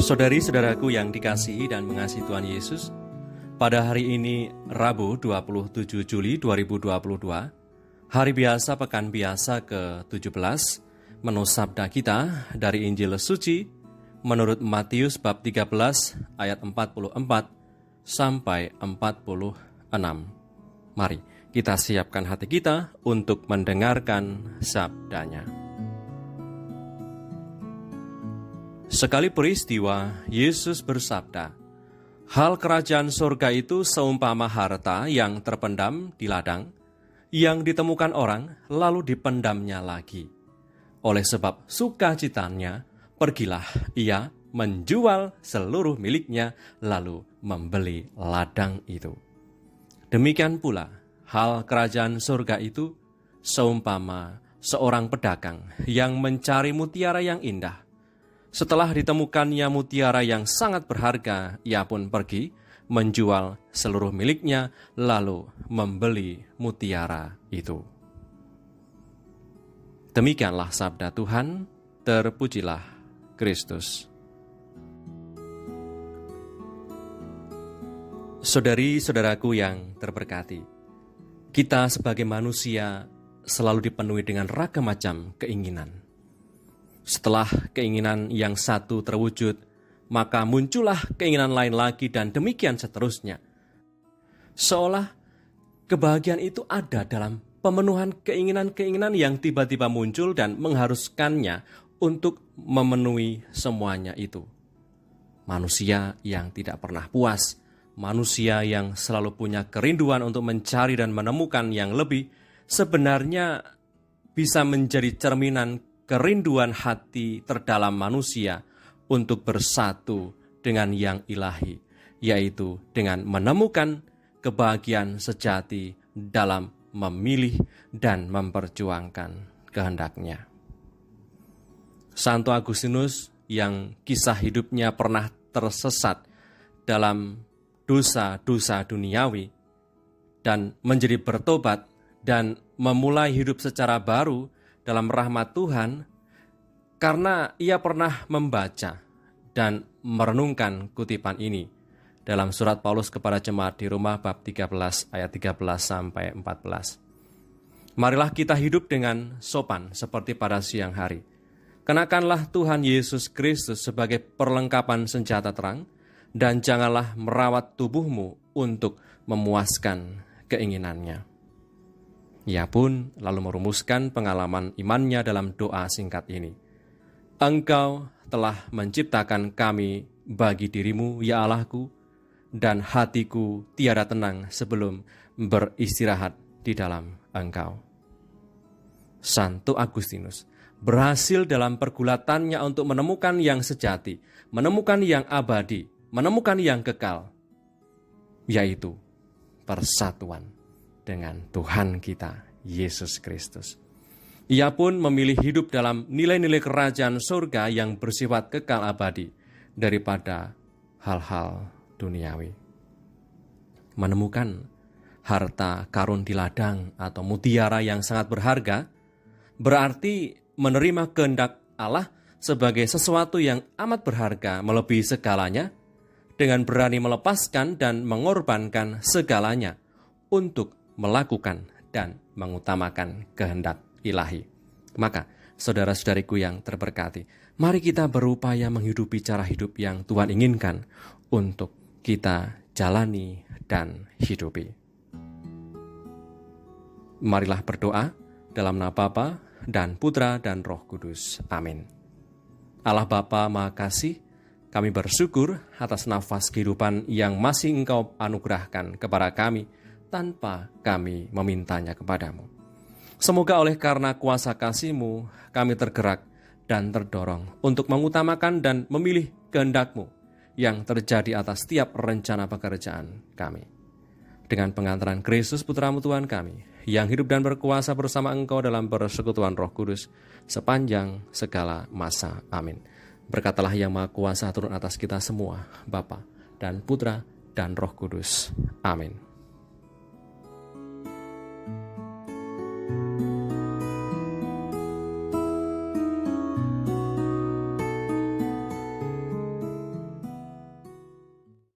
Saudari-saudaraku yang dikasihi dan mengasihi Tuhan Yesus, pada hari ini Rabu 27 Juli 2022, hari biasa pekan biasa ke-17, menu sabda kita dari Injil Suci menurut Matius bab 13 ayat 44 sampai 46. Mari kita siapkan hati kita untuk mendengarkan sabdanya. Sekali peristiwa, Yesus bersabda, "Hal kerajaan surga itu seumpama harta yang terpendam di ladang, yang ditemukan orang, lalu dipendamnya lagi. Oleh sebab sukacitanya, pergilah ia menjual seluruh miliknya, lalu membeli ladang itu. Demikian pula, hal kerajaan surga itu seumpama seorang pedagang yang mencari mutiara yang indah. Setelah ditemukannya mutiara yang sangat berharga, ia pun pergi menjual seluruh miliknya, lalu membeli mutiara itu." Demikianlah sabda Tuhan, terpujilah Kristus. Saudari-saudaraku yang terberkati, kita sebagai manusia selalu dipenuhi dengan ragam macam keinginan. Setelah keinginan yang satu terwujud, maka muncullah keinginan lain lagi dan demikian seterusnya. Seolah kebahagiaan itu ada dalam pemenuhan keinginan-keinginan yang tiba-tiba muncul dan mengharuskannya untuk memenuhi semuanya itu. Manusia yang tidak pernah puas, manusia yang selalu punya kerinduan untuk mencari dan menemukan yang lebih, sebenarnya bisa menjadi cerminan kerinduan hati terdalam manusia untuk bersatu dengan yang ilahi, yaitu dengan menemukan kebahagiaan sejati dalam memilih dan memperjuangkan kehendaknya. Santo Agustinus yang kisah hidupnya pernah tersesat dalam dosa-dosa duniawi dan menjadi bertobat dan memulai hidup secara baru dalam rahmat Tuhan, karena ia pernah membaca dan merenungkan kutipan ini dalam surat Paulus kepada jemaat di Roma bab 13 ayat 13 sampai 14. Marilah kita hidup dengan sopan seperti pada siang hari. Kenakanlah Tuhan Yesus Kristus sebagai perlengkapan senjata terang, dan janganlah merawat tubuhmu untuk memuaskan keinginannya. Ia pun lalu merumuskan pengalaman imannya dalam doa singkat ini. "Engkau telah menciptakan kami bagi dirimu, ya Allahku, dan hatiku tiada tenang sebelum beristirahat di dalam Engkau." Santo Agustinus berhasil dalam pergulatannya untuk menemukan yang sejati, menemukan yang abadi, menemukan yang kekal, yaitu persatuan dengan Tuhan kita, Yesus Kristus. Ia pun memilih hidup dalam nilai-nilai kerajaan surga yang bersifat kekal abadi daripada hal-hal duniawi. Menemukan harta karun di ladang atau mutiara yang sangat berharga berarti menerima kehendak Allah sebagai sesuatu yang amat berharga melebihi segalanya, dengan berani melepaskan dan mengorbankan segalanya untuk melakukan dan mengutamakan kehendak ilahi. Maka, saudara-saudariku yang terberkati, mari kita berupaya menghidupi cara hidup yang Tuhan inginkan untuk kita jalani dan hidupi. Marilah berdoa dalam nama Bapa dan Putra dan Roh Kudus. Amin. Allah Bapa Maha Kasih, kami bersyukur atas nafas kehidupan yang masih Engkau anugerahkan kepada kami tanpa kami memintanya kepadamu. Semoga oleh karena kuasa kasih-Mu, kami tergerak dan terdorong untuk mengutamakan dan memilih kehendak-Mu yang terjadi atas setiap rencana pekerjaan kami. Dengan pengantaran Kristus Putra-Mu Tuhan kami, yang hidup dan berkuasa bersama Engkau dalam persekutuan Roh Kudus sepanjang segala masa. Amin. Berkatalah yang Maha Kuasa turun atas kita semua, Bapa dan Putra dan Roh Kudus. Amin.